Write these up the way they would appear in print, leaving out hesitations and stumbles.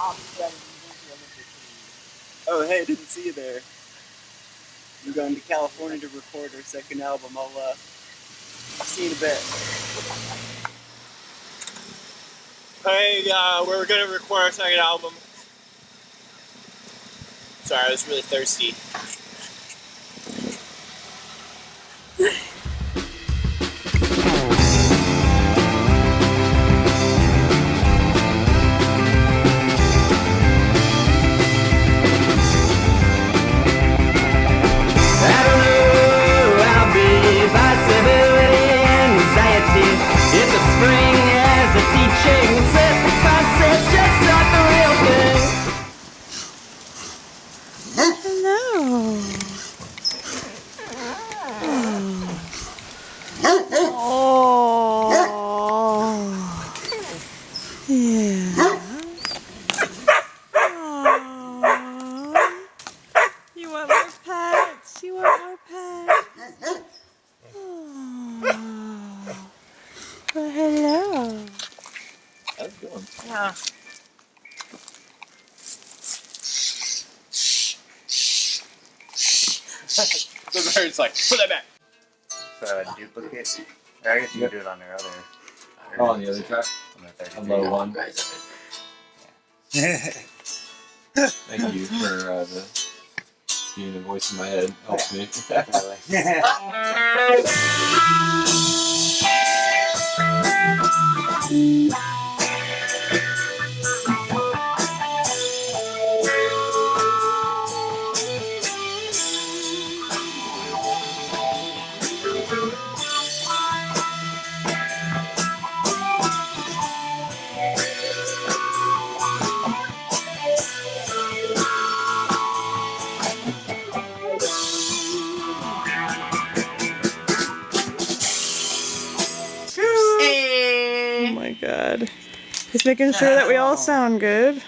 Oh, hey, I didn't see you there. We're going to California to record our second album. I'll see you in a bit. Hey, we're gonna record our second album. Sorry, I was really thirsty. The bird's like, put that back. So a duplicate. Or I guess you can do it on their other. Oh, on the other track? On the 33. On low one. Thank you for being the voice in my head. Helps me. Oh my god. He's making sure that we all sound good.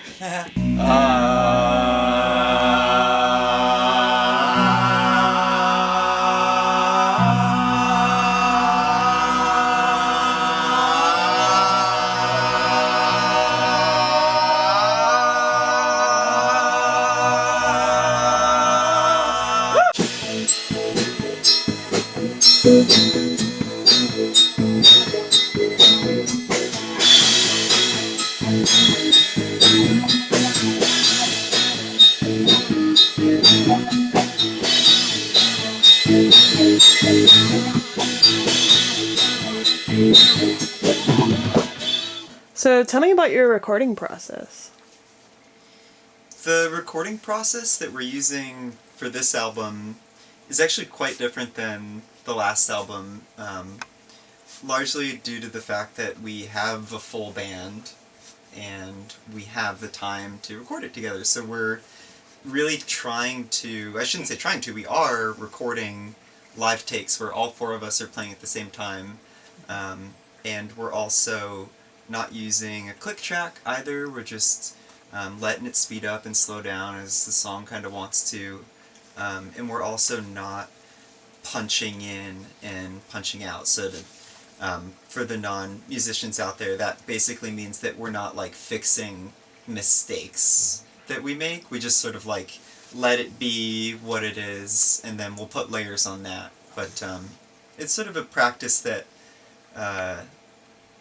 So tell me about your recording process. The recording process that we're using for this album is actually quite different than the last album, largely due to the fact that we have a full band and we have the time to record it together. So we're really trying to, I shouldn't say trying to, we are recording live takes where all four of us are playing at the same time, and we're also not using a click track either. We're just letting it speed up and slow down as the song kind of wants to, and we're also not punching in and punching out. So that, for the non-musicians out there, that basically means that we're not like fixing mistakes that we make. We just sort of like let it be what it is, and then we'll put layers on that. But it's sort of a practice that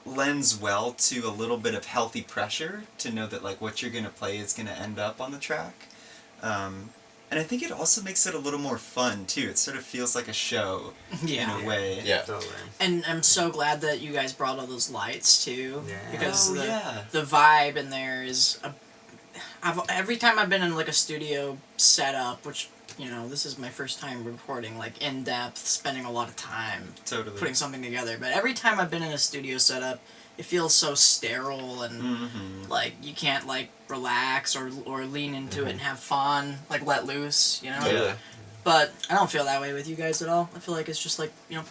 lends well to a little bit of healthy pressure to know that like what you're going to play is going to end up on the track. And I think it also makes it a little more fun too. It sort of feels like a show in a way. Yeah, totally. And I'm so glad that you guys brought all those lights too, because the vibe in there is. Every time I've been in like a studio setup, which you know this is my first time recording like in depth, spending a lot of time putting something together. But every time I've been in a studio setup, it feels so sterile and like you can't like relax or lean into it and have fun, like let loose, you know? Yeah. But I don't feel that way with you guys at all. I feel like it's just like, you know,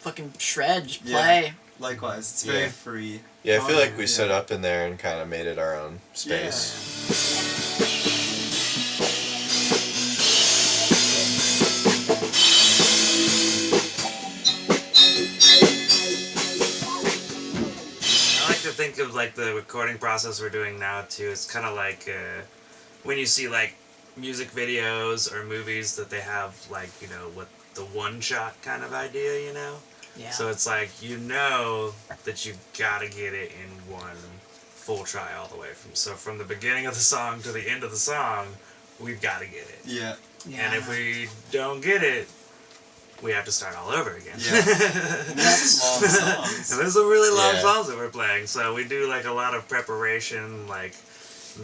fucking shred, just play. Yeah. Likewise, it's very free. Yeah, I feel like we set up in there and kind of made it our own space. I like to think of like the recording process we're doing now too. It's kind of like when you see like music videos or movies that they have like, you know, what the one shot kind of idea, you know? Yeah. So it's like, you know that you gotta get it in one full try all the way from the beginning of the song to the end of the song, we've gotta get it. Yeah. And if we don't get it, we have to start all over again. Yeah. And that's long songs. And there's some really long songs that we're playing, so we do like a lot of preparation, like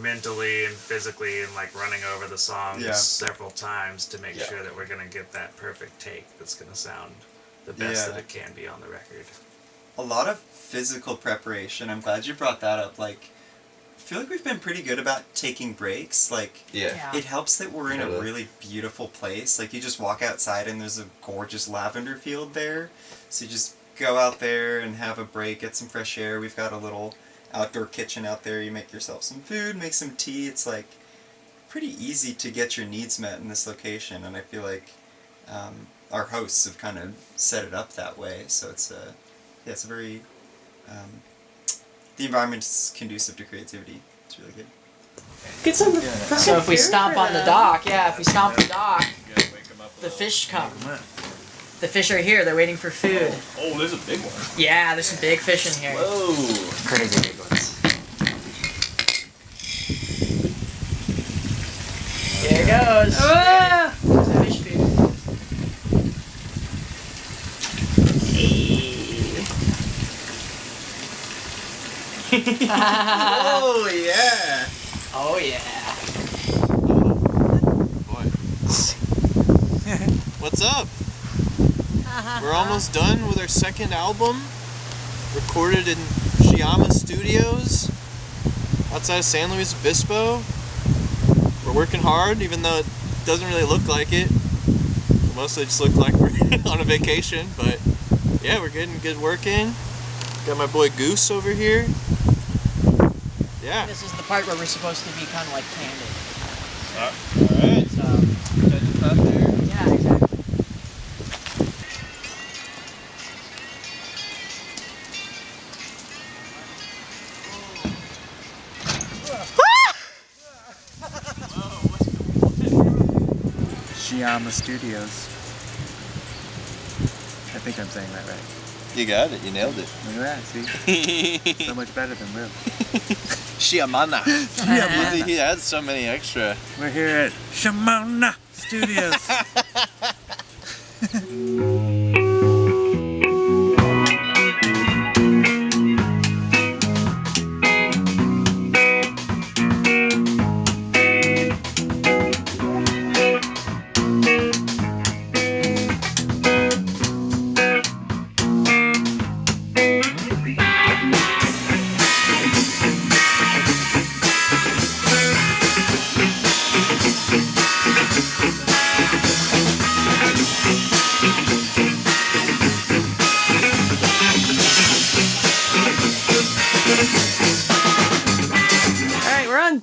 mentally and physically, and like running over the songs several times to make sure that we're gonna get that perfect take that's gonna sound the best that it can be on the record. A lot of physical preparation. I'm glad you brought that up. Like, I feel like we've been pretty good about taking breaks. Like, it helps that we're in a really beautiful place. Like, you just walk outside and there's a gorgeous lavender field there. So you just go out there and have a break, get some fresh air. We've got a little outdoor kitchen out there. You make yourself some food, make some tea. It's like pretty easy to get your needs met in this location. And I feel like our hosts have kind of set it up that way. So it's a very... the environment's conducive to creativity. It's really good. Get some So if we stomp on the dock, if we stomp the dock, the fish come. The fish are here. They're waiting for food. Oh, there's a big one. Yeah, there's some big fish in here. Whoa. Crazy big ones. There it goes. There's the fish food. Oh yeah! Oh yeah. Boy. What's up? We're almost done with our second album, recorded in Shiahma Studios, outside of San Luis Obispo. We're working hard, even though it doesn't really look like it. It mostly just look like we're on a vacation, but yeah, we're getting good work in. Got my boy Goose over here. Yeah. This is the part where we're supposed to be kind of like candid. Alright. So, yeah, exactly. Shiahma Studios. I think I'm saying that right. You got it, you nailed it. Look at that, see? So much better than Will. Shiahma. He had so many extra. We're here at Shiahma Studios.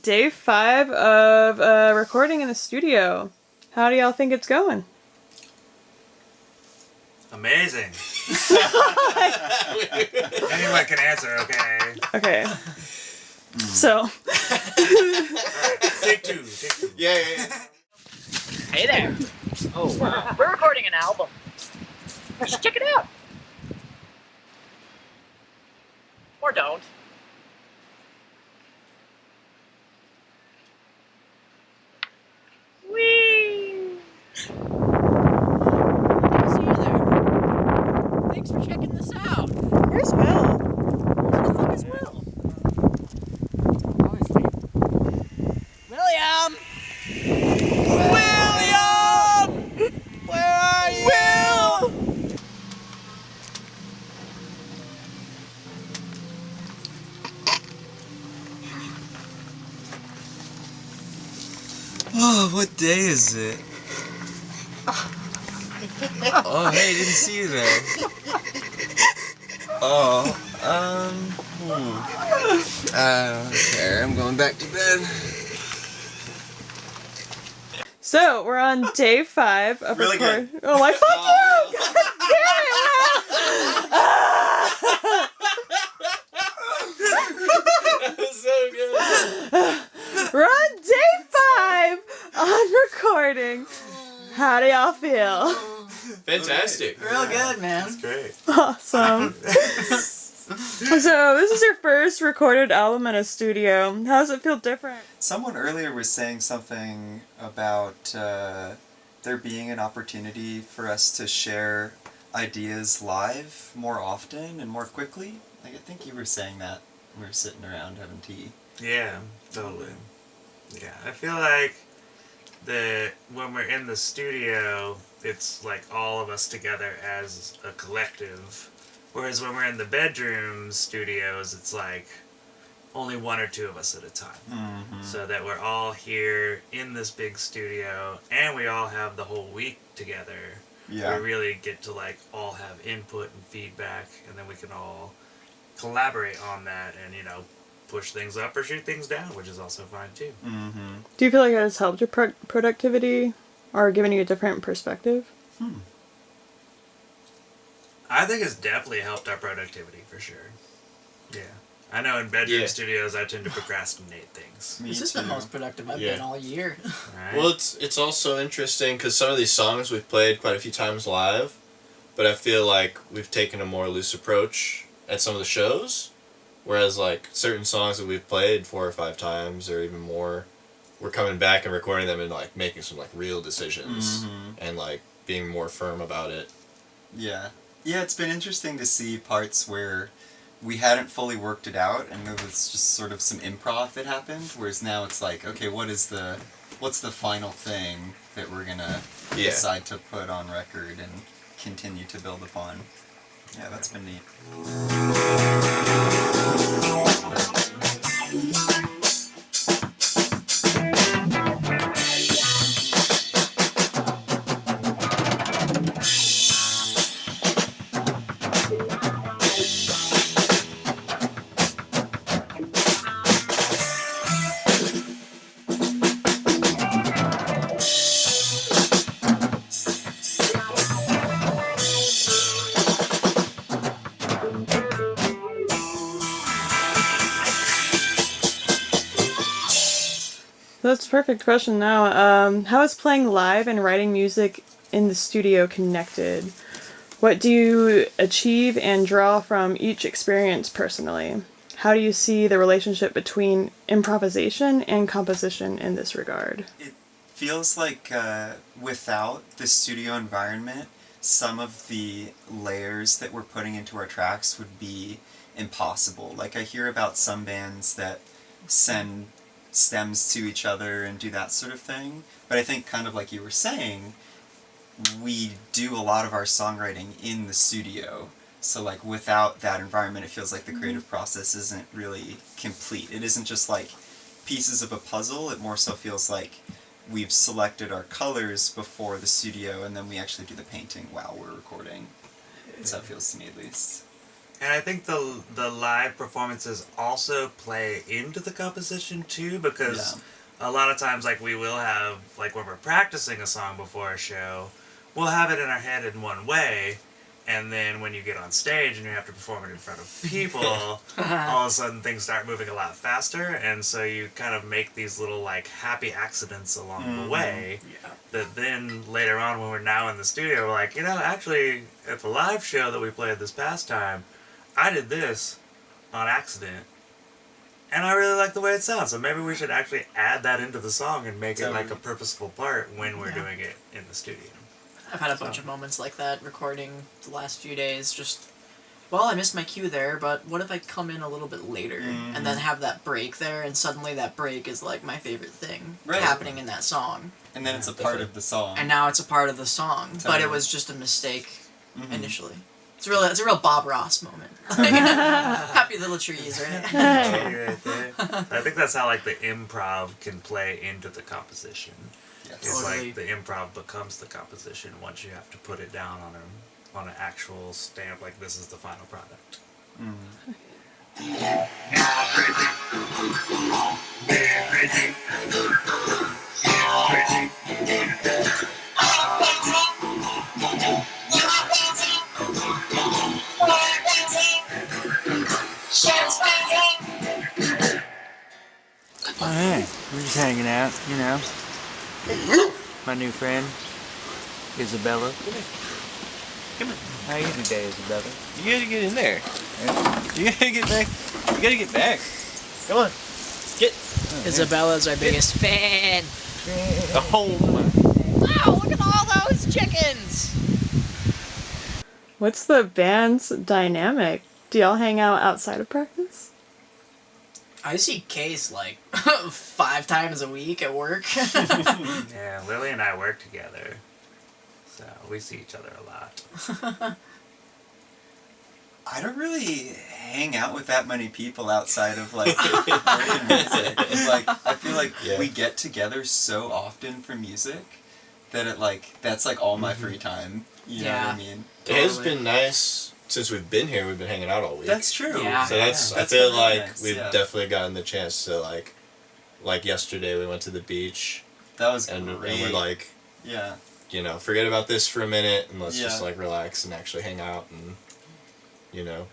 Day 5 of recording in the studio. How do y'all think it's going? Amazing. Anyone can answer, okay? Okay. So. Take two. Yeah. Hey there. Oh, wow. We're recording an album. Just check it out. Or don't. Whee! See you there. Thanks for checking this out. Where's Will? Where the fuck is Will? William! William! Where are you? Will! Oh, what day is it? Oh, hey, didn't see you there. Oh, I don't care. I'm going back to bed. So, we're on day 5 of Really record. good. Oh my fuck you! God damn it, Will! How do y'all feel? Fantastic. Real good, man. That's great. Awesome. So this is your first recorded album in a studio. How does it feel different? Someone earlier was saying something about there being an opportunity for us to share ideas live more often and more quickly. Like, I think you were saying that we were sitting around having tea. Yeah, totally. Yeah, I feel like when we're in the studio, it's like all of us together as a collective. Whereas when we're in the bedroom studios, it's like only one or two of us at a time. Mm-hmm. So that we're all here in this big studio, and we all have the whole week together. Yeah. We really get to like all have input and feedback, and then we can all collaborate on that and, you know, push things up or shoot things down, which is also fine too. Mm-hmm. Do you feel like it has helped your productivity or given you a different perspective? I think it's definitely helped our productivity for sure. Yeah. I know in bedroom studios I tend to procrastinate things. This is the most productive I've been all year. Right? Well, it's also interesting because some of these songs we've played quite a few times live, but I feel like we've taken a more loose approach at some of the shows, whereas like certain songs that we've played 4 or 5 times or even more, we're coming back and recording them and like making some like real decisions and like being more firm about it. Yeah. Yeah, it's been interesting to see parts where we hadn't fully worked it out and there was just sort of some improv that happened, whereas now it's like, okay, what's the final thing that we're gonna decide to put on record and continue to build upon. Yeah, that's been neat. That's a perfect question now. How is playing live and writing music in the studio connected? What do you achieve and draw from each experience personally? How do you see the relationship between improvisation and composition in this regard? It feels like without the studio environment, some of the layers that we're putting into our tracks would be impossible. Like, I hear about some bands that send stems to each other and do that sort of thing, but I think kind of like you were saying, we do a lot of our songwriting in the studio, so like without that environment it feels like the creative process isn't really complete. It isn't just like pieces of a puzzle, it more so feels like we've selected our colors before the studio and then we actually do the painting while we're recording. So it feels to me at least. And I think the live performances also play into the composition too, because a lot of times, like, we will have, like, when we're practicing a song before a show, we'll have it in our head in one way, and then when you get on stage and you have to perform it in front of people, all of a sudden things start moving a lot faster, and so you kind of make these little, like, happy accidents along the way that then later on when we're now in the studio, we're like, you know, actually, at the live show that we played this past time, I did this on accident, and I really like the way it sounds, so maybe we should actually add that into the song and make it like a purposeful part when we're doing it in the studio. I've had a bunch of moments like that recording the last few days, just, well, I missed my cue there, but what if I come in a little bit later and then have that break there, and suddenly that break is like my favorite thing happening in that song. And then it's a part of the song. And now it's a part of the song, but it was just a mistake initially. It's a real Bob Ross moment. Happy little trees, right? Right there. I think that's how like the improv can play into the composition. It's like the improv becomes the composition once you have to put it down on an actual stamp, like this is the final product. Oh, hey, we're just hanging out, you know. My new friend. Isabella. Come on. How you today, Isabella? You gotta get in there. You gotta get back. You gotta get back. Come on. Get. Isabella's our biggest fan. Oh my. Wow, look at all those chickens! What's the band's dynamic? Do y'all hang out outside of practice? I see Case like 5 times a week at work. Yeah, Lily and I work together, so we see each other a lot. I don't really hang out with that many people outside of like writing music. Like I feel like we get together so often for music that that's like all my free time. You know what I mean? It has been nice since we've been here. We've been hanging out all week. That's true. Yeah. So that's I feel like we've definitely gotten the chance to like yesterday we went to the beach. That was and great. we're like, you know, forget about this for a minute and let's just like relax and actually hang out and, you know,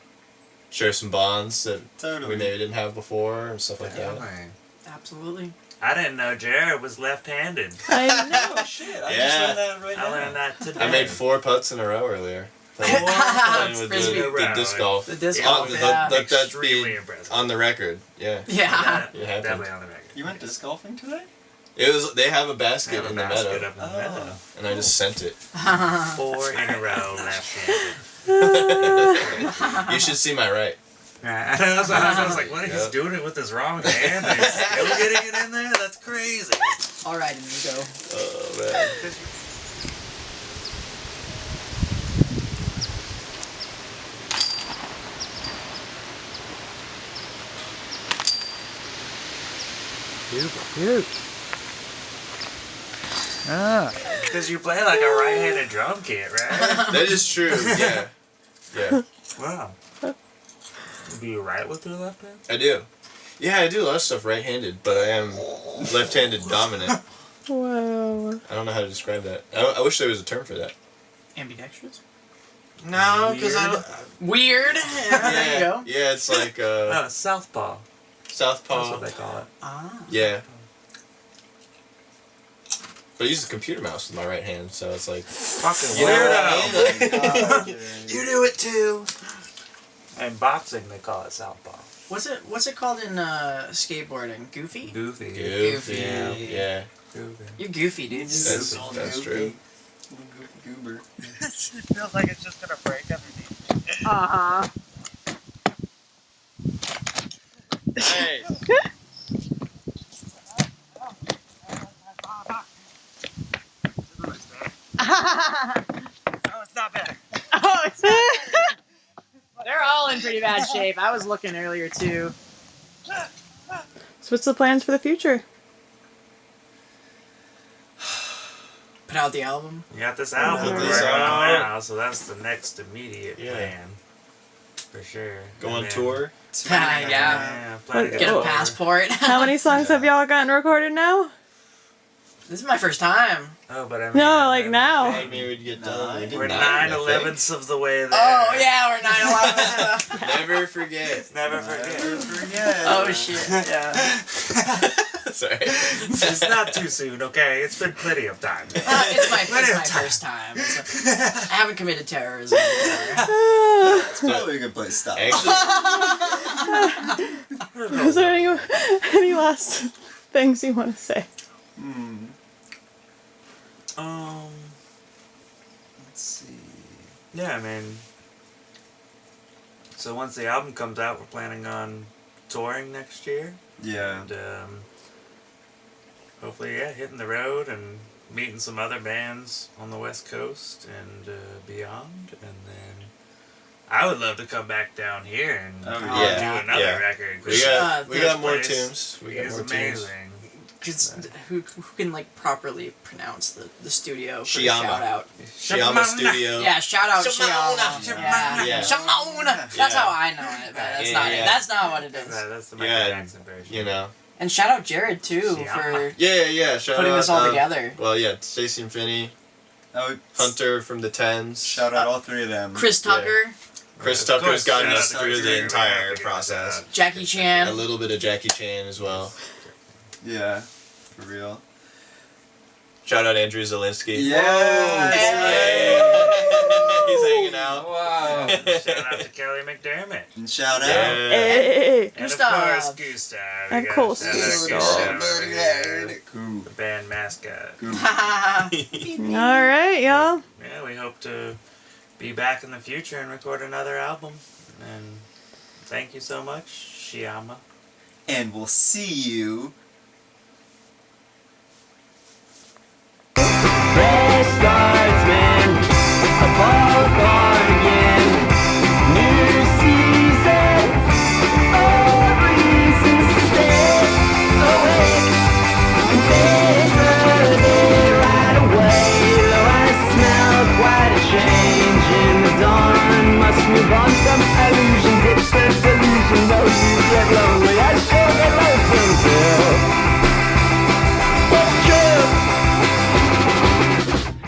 share some bonds that we maybe didn't have before and stuff like that. Absolutely. I didn't know Jared was left-handed. I know. Oh shit! I just learned that right now. I learned that today. I made 4 putts in a row earlier. That's with frisbee. the disc golf. The disc Yeah, golf, Let that extremely be impressive. on the record. Yeah. Yeah. It happened. Definitely on the record. You went disc golfing today? It was. They have a They basket have a in the basket meadow, up in the meadow. and I just sent it. 4 in a row left-handed. You should see my right. I was like, what? He's doing it with his wrong hand? And he's still getting it in there? That's crazy. Alright, amigo. Oh man. Because you play like a right-handed drum kit, right? That is true. Yeah. Yeah. Wow. Do you write with your left hand? I do. Yeah, I do a lot of stuff right-handed, but I am left-handed dominant. Whoa. I don't know how to describe that. I wish there was a term for that. Ambidextrous? No, because I don't. Weird. Yeah, there you go. Yeah, it's like Southpaw. southpaw. That's what they call it. Ah. Yeah. But I use the computer mouse with my right hand, so it's like Fucking weirdo. You do it too. In boxing, they call it southpaw. What's it called in skateboarding? Goofy? Goofy. Goofy. Yeah. Goofy. You're goofy, dude. That's true. Goober. It feels like it's just gonna break underneath. Uh-huh. Hey. Oh, it's not bad. Oh, it's they're all in pretty bad shape. I was looking earlier too. So what's the plans for the future? Put out the album. You got this album Put we're this working on out. now, so that's the next immediate plan. For sure. Go on And then- tour. Yeah. Yeah, plan to Get a tour. passport. How many songs have y'all gotten recorded now? This is my first time. Oh, but I mean, No, like now. I mean, we'd get done. We did we're 9, I think. 9/11ths of the way there. Oh yeah, we're 9/11. Never forget. Never forget. Forget. Oh shit. Yeah. Sorry. It's not too soon, okay? It's been plenty of time. It's my Plenty of time. first time. I haven't committed terrorism before. It's probably a good place to stop. Actually, Is there any last things you want to say? Let's see. Yeah, I mean, so once the album comes out, we're planning on touring next year. Yeah. And hopefully, hitting the road and meeting some other bands on the West Coast and beyond. And then I would love to come back down here and do another record. we got this more place tunes. We got is more tunes. amazing. Cause who can like properly pronounce the studio for Shiahma. shout out? Shiahma Studio. Yeah, shout out Shimona. Shiahma. Yeah. Shimona. That's how I know it, but that's not it. That's not what it is. That's the Michael Yeah, Jackson version. You know. And shout out Jared too Shiahma. for Yeah. Shout putting out, this all together. Well, yeah, Stacy and Finny, Oh, Hunter from the Tens. shout out all 3 of them. Chris Tucker, Chris Of Tucker's course, gotten shout us out to through Tucker. the entire We have to process. get Jackie A Chan. little bit of Jackie Chan as well. Yeah, for real. Shout out Andrew Zelinski. Yes! He's hanging out. Wow. Shout out to Kelly McDermott. And shout out. Hey. And Gustav. of course, Gustav. We Of got course, shout out Gustav. over here, the band mascot. All right, y'all. Yeah, we hope to be back in the future and record another album. And thank you so much, Shiahma. And we'll see you